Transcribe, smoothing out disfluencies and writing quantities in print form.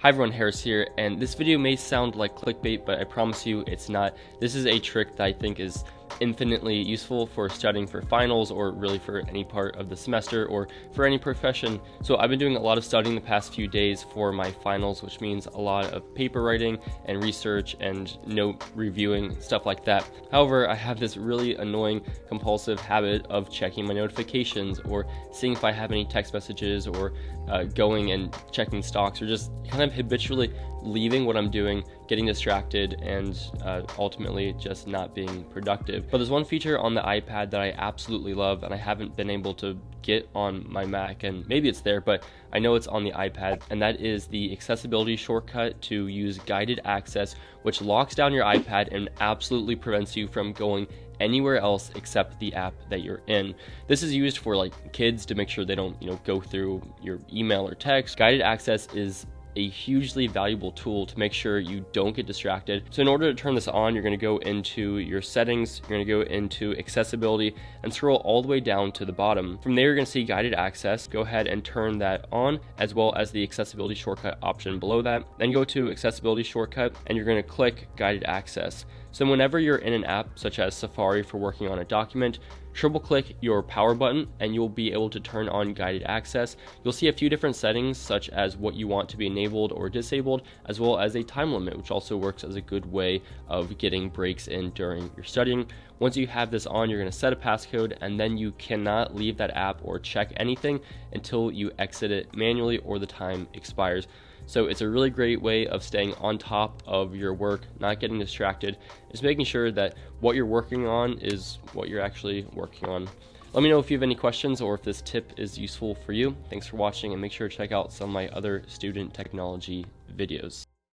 Hi everyone, Harris here, and this video may sound like clickbait, but I promise you it's not. This is a trick that I think is infinitely useful for studying for finals or really for any part of the semester or for any profession. So I've been doing a lot of studying the past few days for my finals, which means a lot of paper writing and research and note reviewing, stuff like that. However, I have this really annoying compulsive habit of checking my notifications or seeing if I have any text messages or going and checking stocks, or just kind of habitually leaving what I'm doing, getting distracted, and ultimately just not being productive. But there's one feature on the iPad that I absolutely love and I haven't been able to get on my Mac, and maybe it's there, but I know it's on the iPad, and that is the accessibility shortcut to use guided access, which locks down your iPad and absolutely prevents you from going anywhere else except the app that you're in. This is used for like kids to make sure they don't, go through your email or text. Guided access is a hugely valuable tool to make sure you don't get distracted. So in order to turn this on, you're going to go into your settings, you're going to go into accessibility and scroll all the way down to the bottom. From there, you're going to see guided access. Go ahead and turn that on, as well as the accessibility shortcut option below that. Then go to accessibility shortcut and you're going to click guided access. So whenever you're in an app such as Safari for working on a document, triple click your power button and you'll be able to turn on guided access. You'll see a few different settings, such as what you want to be enabled or disabled, as well as a time limit, which also works as a good way of getting breaks in during your studying. Once you have this on, you're going to set a passcode, and then you cannot leave that app or check anything until you exit it manually or the time expires. So it's a really great way of staying on top of your work, not getting distracted, just making sure that what you're working on is what you're actually working on. Let me know if you have any questions or if this tip is useful for you. Thanks for watching, and make sure to check out some of my other student technology videos.